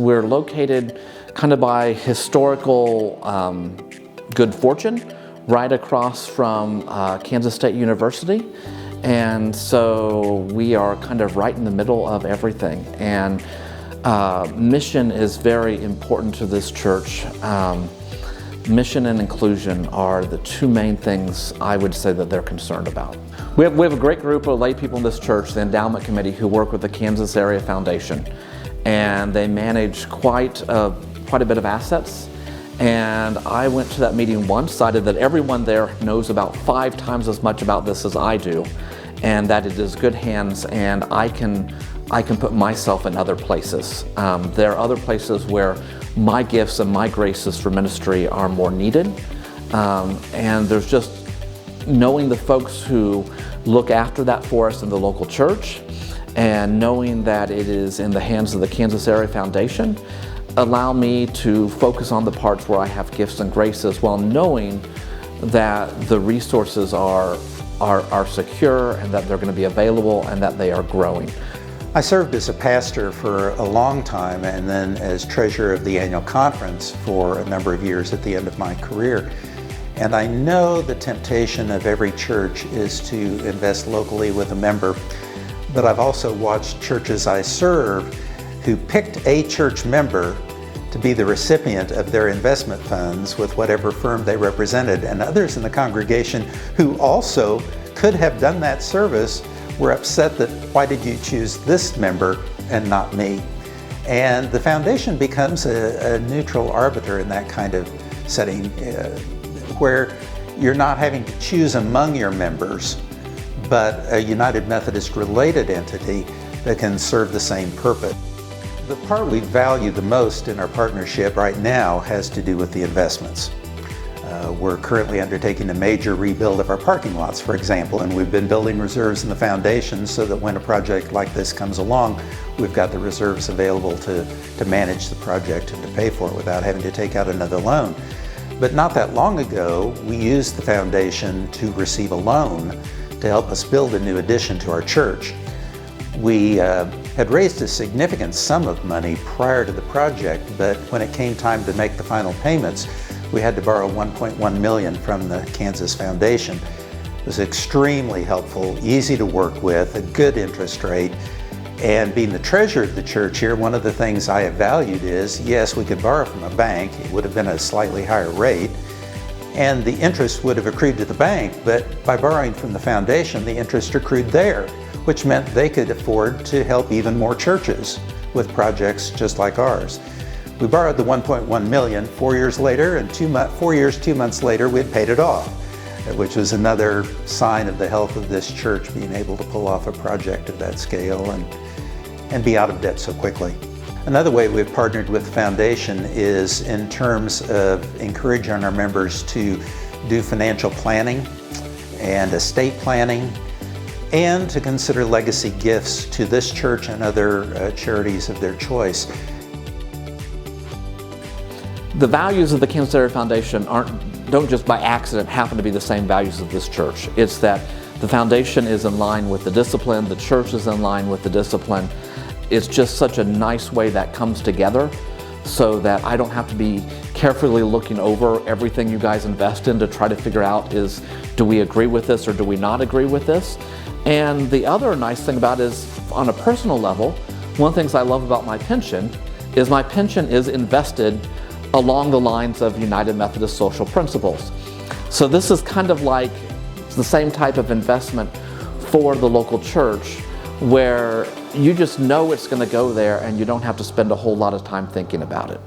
we're located kind of by historical good fortune, right across from Kansas State University. And so we are kind of right in the middle of everything. And mission is very important to this church. Mission and inclusion are the two main things I would say that they're concerned about. We have a great group of lay people in this church, the endowment committee, who work with the Kansas Area Foundation. And they manage quite a bit of assets. And I went to that meeting once, decided that everyone there knows about 5 times as much about this as I do, and that it is good hands, and I can put myself in other places. There are other places where my gifts and my graces for ministry are more needed. And there's just knowing the folks who look after that for us in the local church, and knowing that it is in the hands of the Kansas Area Foundation, allow me to focus on the parts where I have gifts and graces, while knowing that the resources are secure, and that they're going to be available, and that they are growing. I served as a pastor for a long time, and then as treasurer of the annual conference for a number of years at the end of my career. And I know the temptation of every church is to invest locally with a member, but I've also watched churches I serve who picked a church member to be the recipient of their investment funds with whatever firm they represented, and others in the congregation who also could have done that service were upset that, why did you choose this member and not me? And the foundation becomes a neutral arbiter in that kind of setting, where you're not having to choose among your members, but a United Methodist related entity that can serve the same purpose. The part we value the most in our partnership right now has to do with the investments. We're currently undertaking a major rebuild of our parking lots, for example, and we've been building reserves in the foundation so that when a project like this comes along, we've got the reserves available to manage the project and to pay for it without having to take out another loan. But not that long ago, we used the foundation to receive a loan to help us build a new addition to our church. We had raised a significant sum of money prior to the project, but when it came time to make the final payments, we had to borrow $1.1 million from the Kansas Foundation. It was extremely helpful, easy to work with, a good interest rate. And being the treasurer of the church here, one of the things I have valued is, yes, we could borrow from a bank. It would have been a slightly higher rate, and the interest would have accrued to the bank, but by borrowing from the foundation, the interest accrued there, which meant they could afford to help even more churches with projects just like ours. We borrowed the $1.1 million 4 years later, and 4 years, 2 months later, we had paid it off, which was another sign of the health of this church, being able to pull off a project of that scale and be out of debt so quickly. Another way we've partnered with the foundation is in terms of encouraging our members to do financial planning and estate planning, and to consider legacy gifts to this church and other charities of their choice. The values of the Kansas Area Foundation don't just by accident happen to be the same values of this church. It's that the foundation is in line with the discipline, the church is in line with the discipline. It's just such a nice way that comes together, so that I don't have to be carefully looking over everything you guys invest in to try to figure out do we agree with this or do we not agree with this? And the other nice thing about it is, on a personal level, one of the things I love about my pension is invested along the lines of United Methodist social principles. So this is kind of like the same type of investment for the local church, where you just know it's going to go there and you don't have to spend a whole lot of time thinking about it.